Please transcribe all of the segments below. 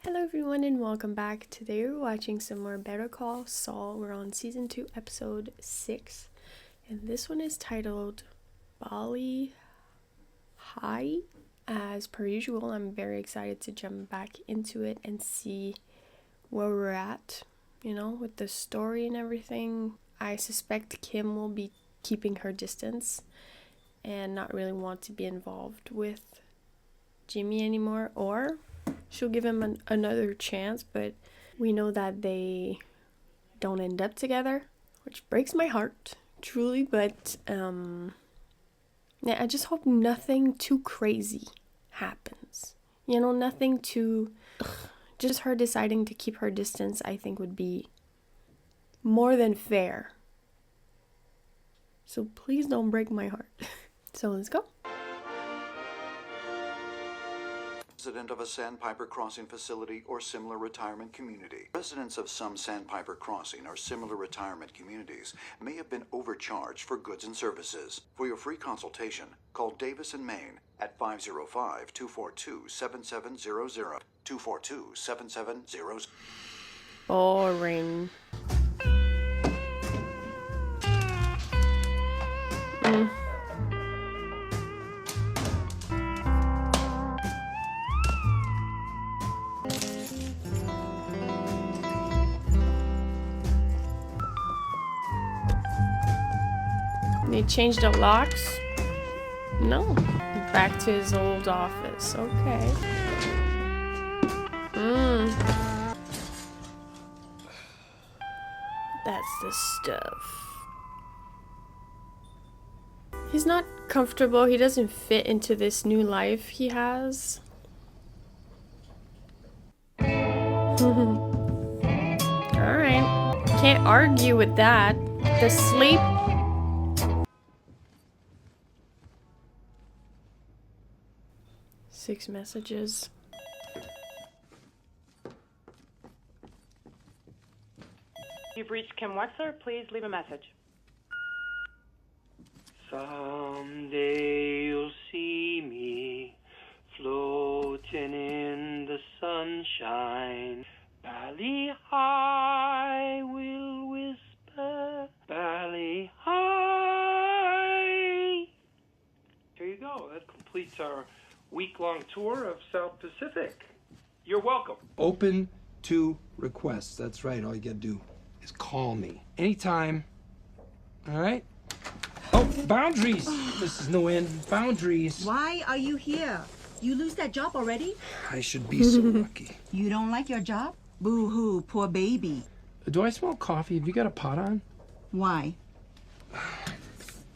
Hello everyone and welcome back. Today we're watching some more Better Call Saul. We're on season 2 episode 6 and this one is titled Bali High. As per usual, I'm very excited to jump back into it and see where we're at, with the story and everything. I suspect Kim will be keeping her distance and not really want to be involved with Jimmy anymore, or she'll give him another chance, but we know that they don't end up together, which breaks my heart, truly, but I just hope nothing too crazy happens. Nothing too... Just her deciding to keep her distance, I think, would be more than fair. So please don't break my heart. So let's go. Resident of a Sandpiper Crossing facility or similar retirement community. Residents of some Sandpiper Crossing or similar retirement communities may have been overcharged for goods and services. For your free consultation, call Davis and Maine at 505-242-7700. 242-7700. Boring. They changed the locks? No. Back to his old office. Okay. That's the stuff. He's not comfortable. He doesn't fit into this new life he has. Alright. Can't argue with that. The sleep. Six messages. You've reached Kim Wexler. Please leave a message. Someday you'll see me floating in the sunshine. Bali High will whisper. Bali High. Here you go. That completes our week-long tour of South Pacific. You're welcome. Open to requests. That's right. All you gotta do is call me anytime. All right? Oh, boundaries. This is no end. Boundaries. Why are you here? You lose that job already? I should be so lucky. You don't like your job? Boo-hoo, poor baby. Do I smell coffee? Have you got a pot on? Why? How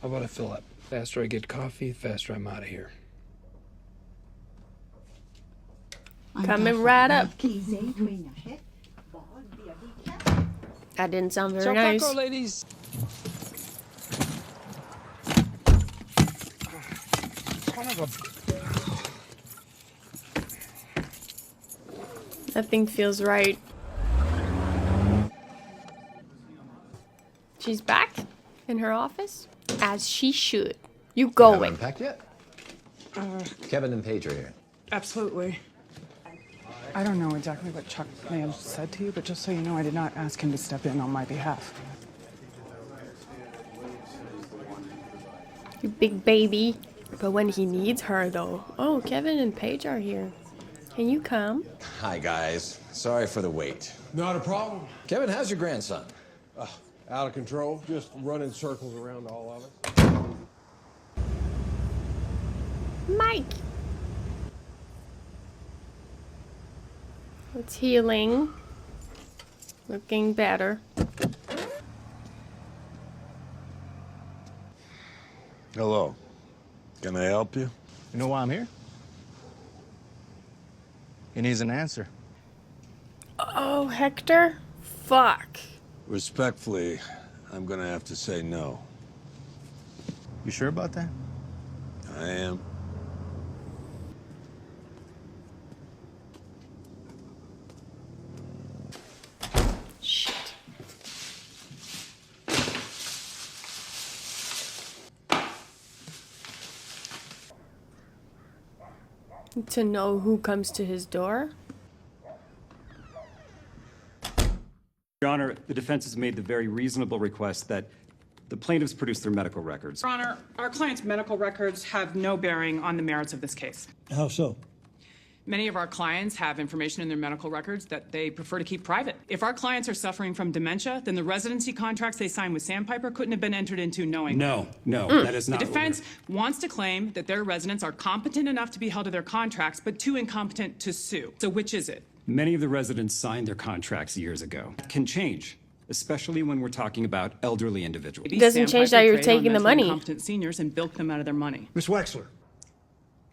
about I fill up? Faster I get coffee, faster I'm out of here. Coming right up. That didn't sound very nice. Taco, ladies. Son of a... Nothing feels right. She's back in her office, as she should. You going? Haven't unpacked yet? Kevin and Paige are here. Absolutely. I don't know exactly what Chuck may have said to you, but just so you know, I did not ask him to step in on my behalf. You big baby. But when he needs her, though. Oh, Kevin and Paige are here. Can you come? Hi, guys. Sorry for the wait. Not a problem. Kevin, how's your grandson? Out of control, just running circles around all of us. Mike! It's healing. Looking better. Hello. Can I help you? You know why I'm here? He needs an answer. Oh, Hector? Fuck. Respectfully, I'm gonna have to say no. You sure about that? I am. Shit. To know who comes to his door? Your Honor, the defense has made the very reasonable request that the plaintiffs produce their medical records. Your Honor, our client's medical records have no bearing on the merits of this case. How so? Many of our clients have information in their medical records that they prefer to keep private. If our clients are suffering from dementia, then the residency contracts they signed with Sandpiper couldn't have been entered into knowingly. No, that is not. The defense wants to claim that their residents are competent enough to be held to their contracts, but too incompetent to sue. So which is it? Many of the residents signed their contracts years ago. It can change, especially when we're talking about elderly individuals. It doesn't change that you're taking the money. Incompetent seniors and bilk them out of their money. Miss Wexler.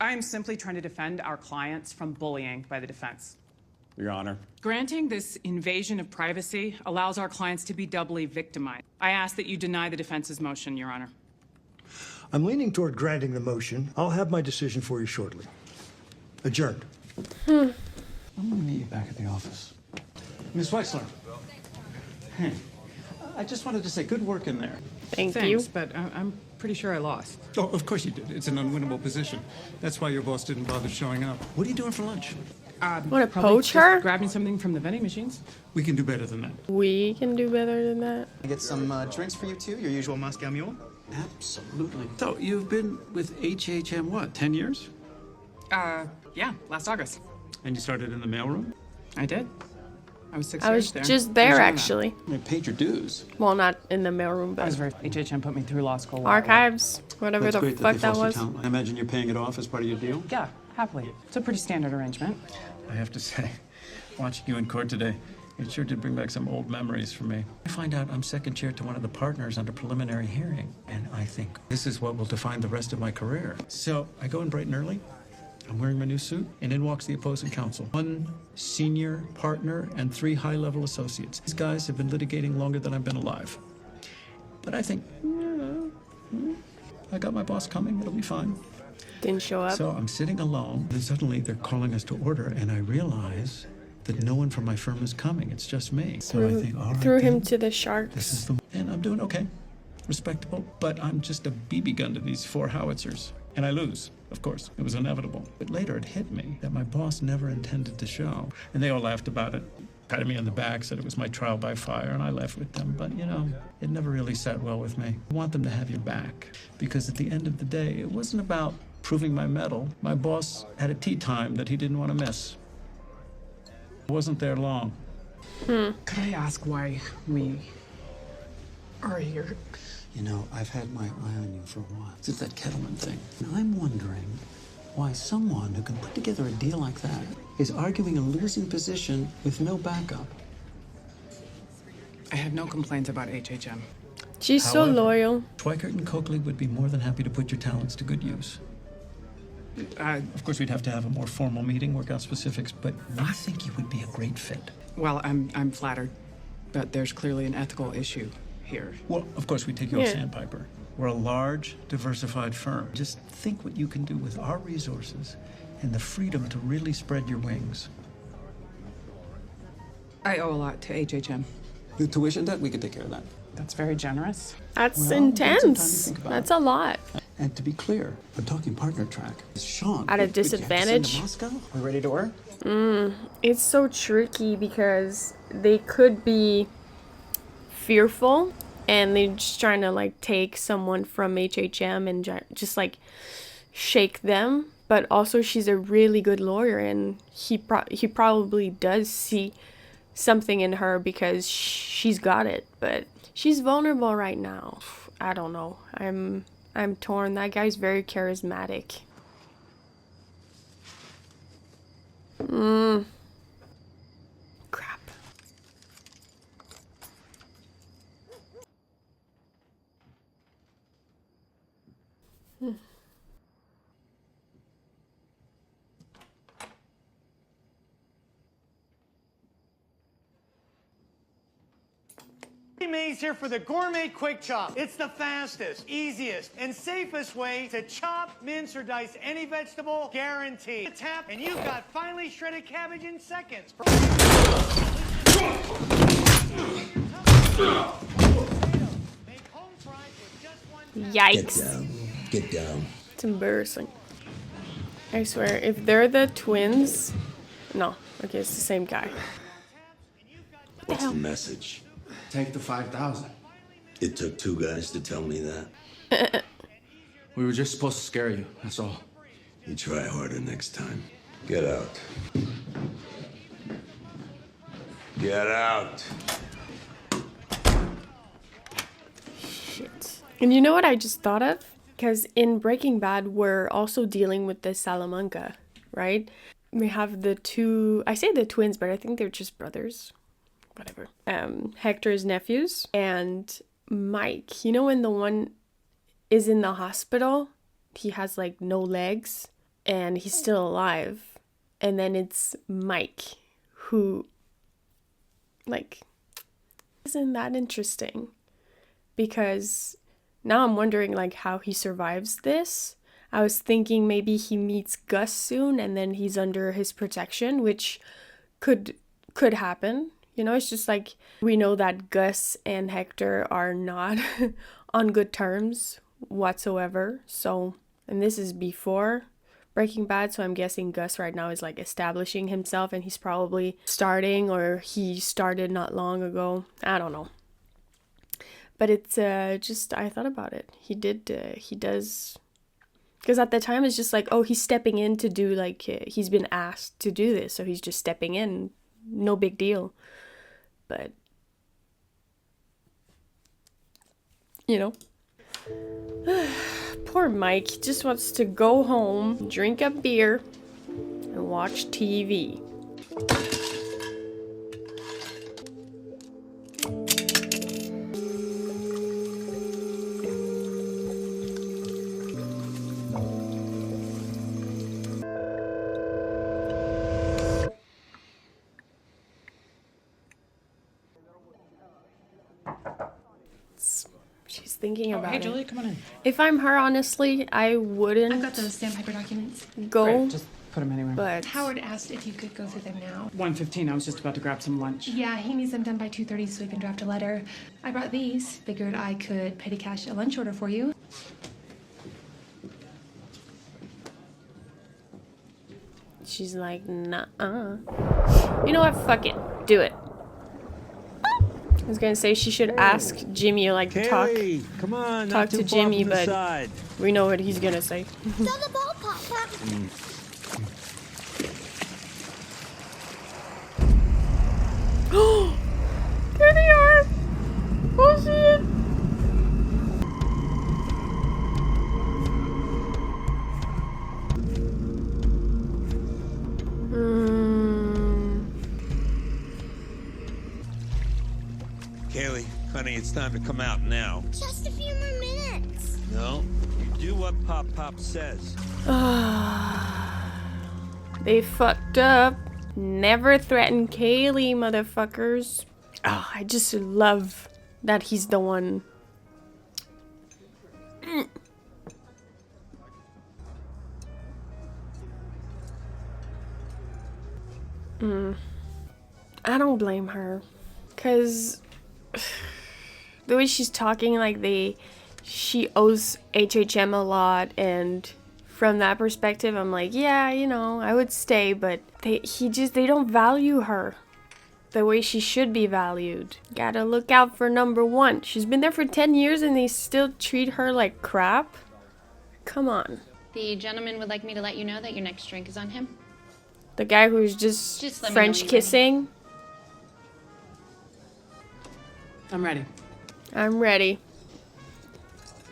I am simply trying to defend our clients from bullying by the defense. Your Honor. Granting this invasion of privacy allows our clients to be doubly victimized. I ask that you deny the defense's motion, Your Honor. I'm leaning toward granting the motion. I'll have my decision for you shortly. Adjourned. I'm gonna meet you back at the office. Miss Wexler. Hey, I just wanted to say good work in there. Thanks, but I'm pretty sure I lost. Oh, of course you did. It's an unwinnable position. That's why your boss didn't bother showing up. What are you doing for lunch? Want to Probably poach just her? Grabbing something from the vending machines. We can do better than that. We can do better than that. I get some drinks for you too? Your usual Moscow Mule? Absolutely. So, you've been with HHM, what, 10 years? Yeah, last August. And you started in the mailroom? I did. I was 6 I years was there. just I there, was young actually. You paid your dues. Well, not in the mailroom, I was but very. HHM put me through law school. archives, whatever That's the great fuck they that foster was. talent. I imagine you're paying it off as part of your deal? Yeah, happily. It's a pretty standard arrangement. I have to say, watching you in court today, it sure did bring back some old memories for me. I find out I'm second chair to one of the partners under preliminary hearing, and I think this is what will define the rest of my career. So I go in bright and early. I'm wearing my new suit, and in walks the opposing counsel. 1 senior partner and 3 high-level associates. These guys have been litigating longer than I've been alive. But I think, I got my boss coming. It'll be fine. Didn't show up. So I'm sitting alone, and suddenly they're calling us to order, and I realize that no one from my firm is coming. It's just me. So I think, all right, Threw him then, to the this is sharks. the... And I'm doing okay. Respectable. But I'm just a BB gun to these 4 howitzers. And I lose, of course. It was inevitable. But later it hit me that my boss never intended to show. And they all laughed about it, patted me on the back, said it was my trial by fire, and I laughed with them. But, you know, it never really sat well with me. I want them to have your back. Because at the end of the day, it wasn't about proving my mettle. My boss had a tea time that he didn't want to miss. I wasn't there long. Could I ask why we are here? You know, I've had my eye on you for a while. Since that Kettleman thing. And I'm wondering why someone who can put together a deal like that is arguing a losing position with no backup. I have no complaints about HHM. She's so However, loyal. Twycart and Coakley would be more than happy to put your talents to good use. Of course, we'd have to have a more formal meeting, work out specifics, but I think you would be a great fit. Well, I'm flattered, but there's clearly an ethical issue here. Well, of course, we take you off Yeah. Sandpiper. We're a large, diversified firm. Just think what you can do with our resources and the freedom to really spread your wings. I owe a lot to HHM. The tuition debt, we could take care of that. That's very generous. That's Well, take some time to intense. think about That's it. a lot. And to be clear, I'm talking partner track. Sean. At a wait, you have to send to disadvantage? Moscow? We ready to work? It's so tricky because they could be fearful and they're just trying to like take someone from HHM and just like shake them. But also she's a really good lawyer and he probably does see something in her because she's got it. But she's vulnerable right now. I don't know. I'm torn. That guy's very charismatic. Crap. May's here for the Gourmet Quick Chop. It's the fastest, easiest, and safest way to chop, mince, or dice any vegetable, guaranteed. A tap, and you've got finely shredded cabbage in seconds. Yikes. Get down. It's embarrassing. I swear, if they're the twins... No. Okay, it's the same guy. the What's hell? the message? Take the 5,000. It took 2 guys to tell me that. We were just supposed to scare you, that's all. You try harder next time. Get out. Get out. Shit. And you know what I just thought of? Because in Breaking Bad, we're also dealing with the Salamanca, right? We have the two, I say the twins, but I think they're just brothers. Whatever. Hector's nephews and Mike. You know when the one is in the hospital, he has like no legs and he's still alive. And then it's Mike who, like, isn't that interesting? Because now I'm wondering like how he survives this. I was thinking maybe he meets Gus soon and then he's under his protection, which could happen. You know, it's just like we know that Gus and Hector are not on good terms whatsoever. So, and this is before Breaking Bad, so I'm guessing Gus right now is like establishing himself and he's probably starting, or he started not long ago. I don't know. But it's just, I thought about it. He does, because at the time it's just like, oh, he's stepping in to do, like, he's been asked to do this, so he's just stepping in. No big deal. But, you know. Poor Mike. He just wants to go home, drink a beer, and watch TV. She's thinking about it. Hey, Julie, come on in. If I'm her, honestly, I wouldn't. I've got those Sandpiper documents. Go. Great, just put them anywhere. But Howard asked if you could go through them now. 1:15. I was just about to grab some lunch. Yeah, he needs them done by 2:30 so we can draft a letter. I brought these. Figured I could petty cash a lunch order for you. she's like, nah. You know what? Fuck it. Do it. I was gonna say she should ask Jimmy, like, Kaylee, come on, talk not too to far Jimmy, from the but side. we know what he's gonna say. Throw the ball, Papa. There they are! Oh shit! Kaylee, honey, it's time to come out now. Just a few more minutes. No, you do what Pop says. They fucked up. Never threaten Kaylee, motherfuckers. Oh, I just love that he's the one. I don't blame her. Because the way she's talking, like, she owes HHM a lot, and from that perspective, I'm like, yeah, you know, I would stay, but they don't value her the way she should be valued. Gotta look out for number one. She's been there for 10 years and they still treat her like crap? Come on. The gentleman would like me to let you know that your next drink is on him. The guy who's just let me know French when you're kissing? I'm ready. I'm ready.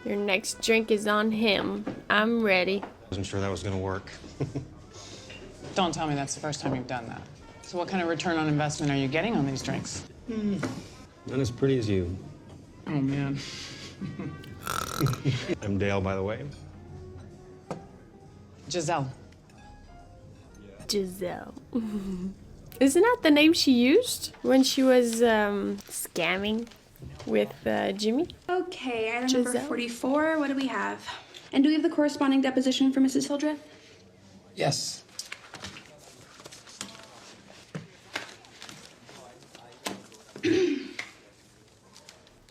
Your next drink is on him. I'm ready. Wasn't sure that was gonna work. Don't tell me that's the first time you've done that. So what kind of return on investment are you getting on these drinks? Not as pretty as you. Oh, man. I'm Dale, by the way. Giselle. Giselle. Isn't that the name she used when she was scamming with Jimmy? Okay, item number Giselle. 44. What do we have? And do we have the corresponding deposition for Mrs. Hildreth? Yes.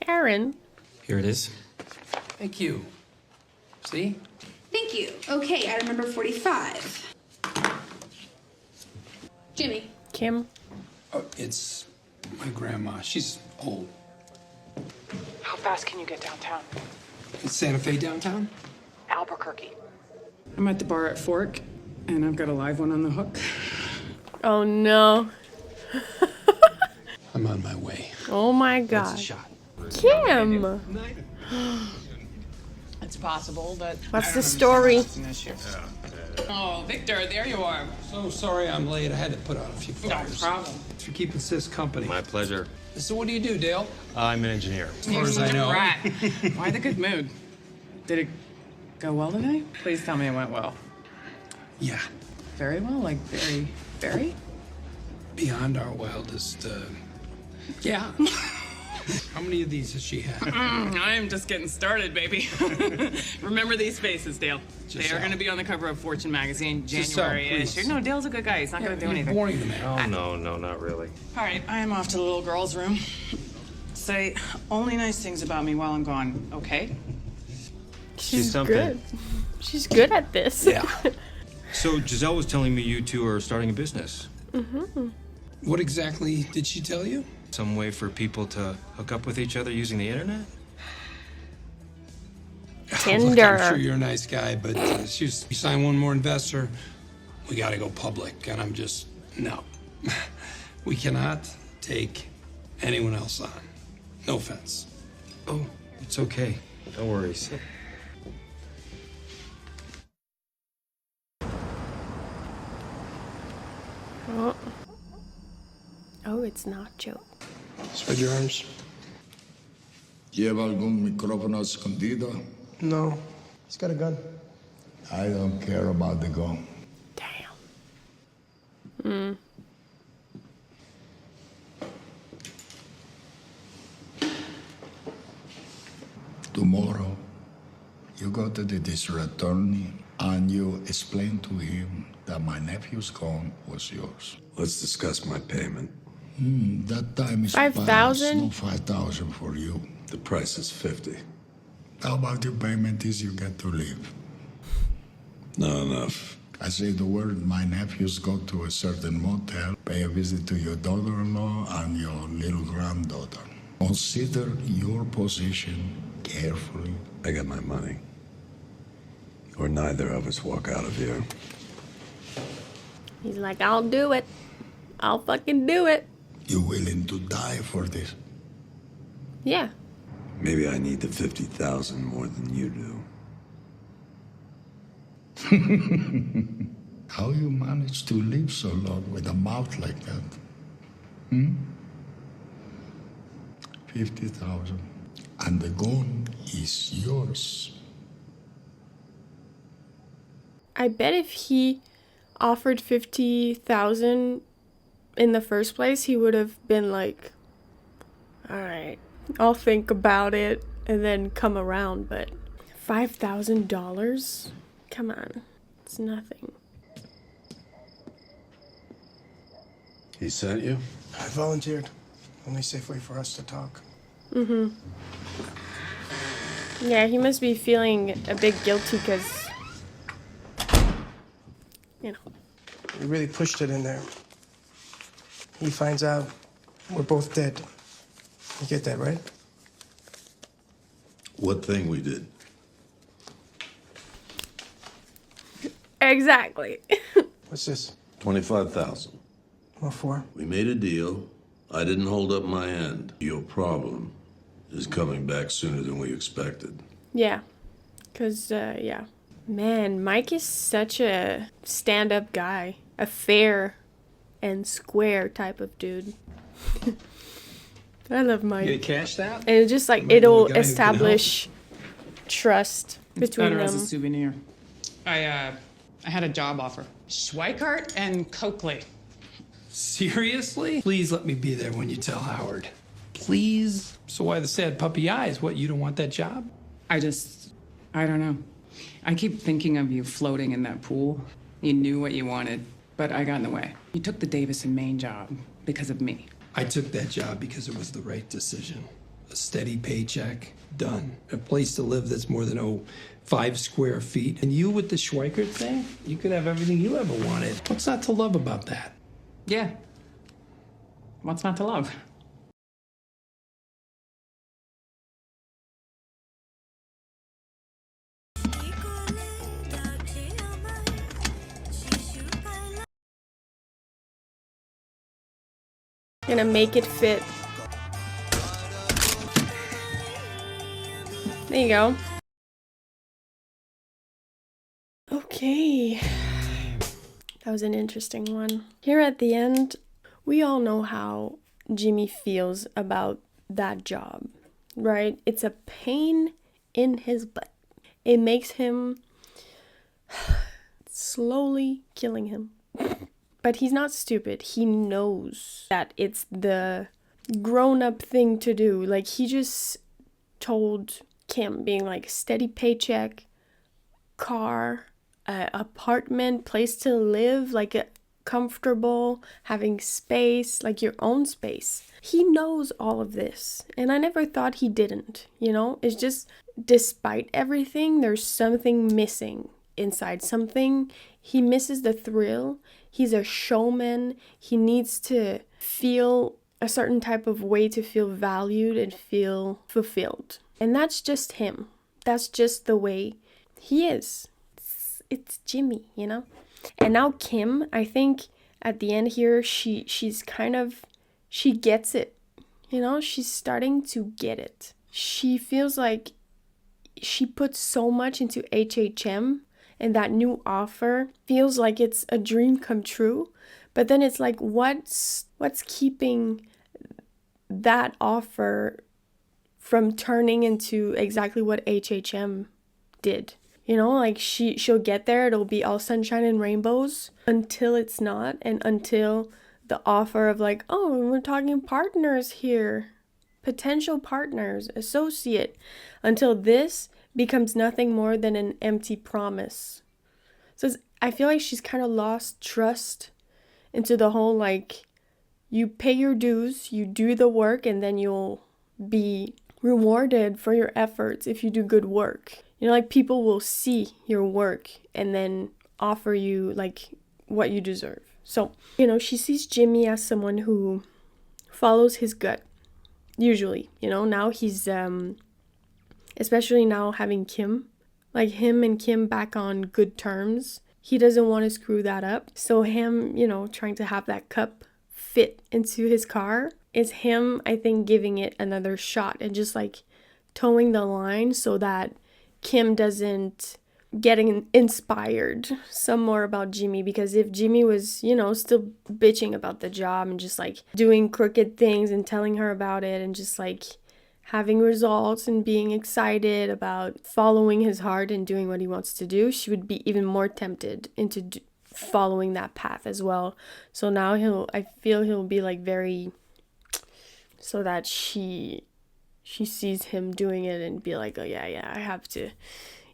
Aaron. Here it is. Thank you. See? Thank you. Okay, item number 45. Jimmy. Kim. Oh, it's My grandma, she's old. How fast can you get downtown? Is Santa Fe downtown? Albuquerque. I'm at the bar at Fork, and I've got a live one on the hook. Oh no. I'm on my way. Oh my What's god. the shot? Kim! It's possible, but... What's the story? Oh, Victor, there you are. So sorry I'm late. I had to put out a few fires. No problem. Thanks for keeping Sis company. My pleasure. So what do you do, Dale? I'm an engineer. As far as I know. Rat. Why the good mood? Did it go well today? Please tell me it went well. Yeah. Very well? Like very, very? Beyond our wildest, yeah. How many of these has she had? I'm just getting started, baby. Remember these faces, Dale. They are going to be on the cover of Fortune magazine, January issue. No, Dale's a good guy. He's not going to do anything. Boring the man. Oh, no, not really. All right, I am off to the little girl's room. Say only nice things about me while I'm gone, okay? She's something. good. She's good at this. Yeah. So Giselle was telling me you two are starting a business. Mm-hmm. What exactly did she tell you? Some way for people to hook up with each other using the internet? Tinder. Look, I'm sure you're a nice guy, but you sign one more investor, we got to go public. And I'm just, no. We cannot take anyone else on. No offense. Oh, it's okay. No worries. Oh, it's Nacho. Spread your arms. ¿Lleva algún micrófono escondido? No. He's got a gun. I don't care about the gun. Hmm. Tomorrow, you go to the district attorney and you explain to him that my nephew's gun was yours. Let's discuss my payment. That time is 5,000? No, 5,000 for you. The price is 50. How about your payment is you get to leave? Not enough. I say the word, my nephews go to a certain motel, pay a visit to your daughter-in-law and your little granddaughter. Consider your position carefully. I got my money. Or neither of us walk out of here. He's like, I'll do it. I'll fucking do it. You willing to die for this? Yeah. Maybe I need the 50,000 more than you do. How you manage to live so long with a mouth like that? 50,000. And the gun is yours. I bet if he offered 50,000 in the first place, he would have been like, all right, I'll think about it and then come around. But $5,000? Come on, it's nothing. He sent you? I volunteered. Only safe way for us to talk. Mm-hmm. Yeah, he must be feeling a bit guilty because, you know. We really pushed it in there. He finds out we're both dead. You get that, right? What thing we did? Exactly. What's this? 25,000. What for? We made a deal. I didn't hold up my end. Your problem is coming back sooner than we expected. Yeah. Because, yeah. Man, Mike is such a stand-up guy. A fair and square type of dude. I love Mike. You cash that? And it's just like, Maybe it'll the guy who can establish trust It's between better them. as a souvenir. I had a job offer. Schweikart and Coakley. Seriously? Please let me be there when you tell Howard. Please? So why the sad puppy eyes? What, you don't want that job? I don't know. I keep thinking of you floating in that pool. You knew what you wanted, but I got in the way. You took the Davis and Maine job because of me. I took that job because it was the right decision. A steady paycheck, done. A place to live that's more than, 5 square feet. And you with the Schweikart thing, you could have everything you ever wanted. What's not to love about that? Yeah. What's not to love? Gonna make it fit. There you go. Okay. That was an interesting one. Here at the end, we all know how Jimmy feels about that job, right? It's a pain in his butt. It makes him slowly killing him. But he's not stupid. He knows that it's the grown-up thing to do. Like, he just told Kim, being like, steady paycheck, car, apartment, place to live, like a comfortable, having space, like your own space. He knows all of this, and I never thought he didn't, you know? It's just, despite everything, there's something missing inside. Something, he misses the thrill. He's a showman. He needs to feel a certain type of way to feel valued and feel fulfilled. And that's just him. That's just the way he is. It's Jimmy, you know? And now Kim, I think at the end here, she's kind of, she gets it. You know, she's starting to get it. She feels like she put so much into HHM, and that new offer feels like it's a dream come true. But then it's like, what's keeping that offer from turning into exactly what HHM did? You know, like she'll get there, it'll be all sunshine and rainbows until it's not, and until the offer of like, oh, we're talking partners here, potential partners, associate, until this becomes nothing more than an empty promise. So I feel like she's kind of lost trust into the whole, like, you pay your dues, you do the work, and then you'll be rewarded for your efforts if you do good work. You know, like, people will see your work and then offer you, like, what you deserve. So, you know, she sees Jimmy as someone who follows his gut, usually. You know, now he's, especially now having Kim, like, him and Kim back on good terms, he doesn't want to screw that up. So him, you know, trying to have that cup fit into his car is him, I think, giving it another shot and just, like, towing the line so that Kim doesn't getting inspired some more about Jimmy. Because if Jimmy was, you know, still bitching about the job and just, like, doing crooked things and telling her about it and just, like, having results and being excited about following his heart and doing what he wants to do, she would be even more tempted into following that path as well. So now I feel he'll be, like, very, so that she sees him doing it and be like, oh yeah, I have to,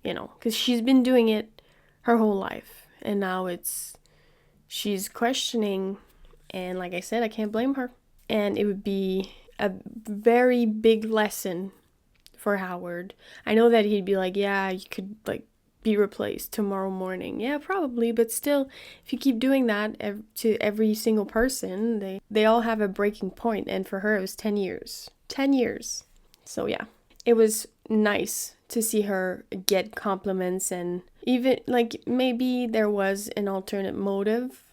you know, because she's been doing it her whole life, and now she's questioning, and like I said, I can't blame her. And it would be a very big lesson for Howard. I know that he'd be like, yeah, you could, like, be replaced tomorrow morning. Yeah, probably, but still, if you keep doing that to every single person, they all have a breaking point, and for her it was 10 years. 10 years. So yeah, it was nice to see her get compliments, and even, like, maybe there was an alternate motive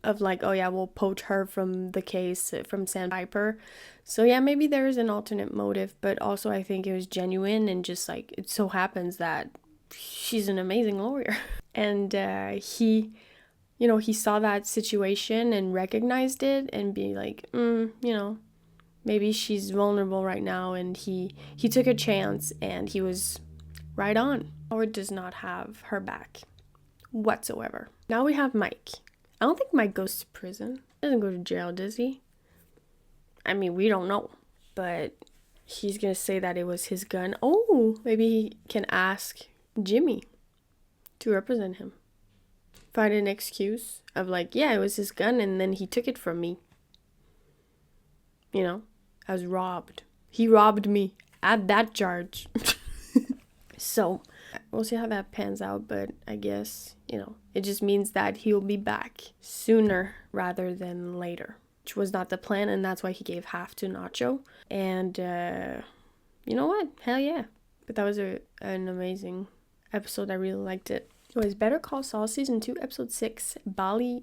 of, like, oh yeah, we'll poach her from the case from Sandpiper. So yeah, maybe there is an alternate motive, but also I think it was genuine, and just, like, it so happens that she's an amazing lawyer. And he, you know, he saw that situation and recognized it and be like, you know, maybe she's vulnerable right now, and he took a chance, and he was right on. Howard does not have her back whatsoever. Now we have Mike. I don't think Mike goes to prison. He doesn't go to jail, does he? I mean, we don't know, but he's gonna say that it was his gun. Oh, maybe he can ask Jimmy to represent him. Find an excuse of, like, yeah, it was his gun, and then he took it from me. You know, I was robbed. He robbed me. Add that charge. So we'll see how that pans out, but I guess, you know, it just means that he'll be back sooner rather than later, which was not the plan, and that's why he gave half to Nacho. And you know what? Hell yeah. But that was an amazing episode. I really liked it. It was Better Call Saul Season 2, Episode 6, Bali.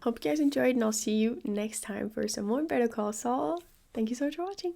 Hope you guys enjoyed, and I'll see you next time for some more Better Call Saul. Thank you so much for watching.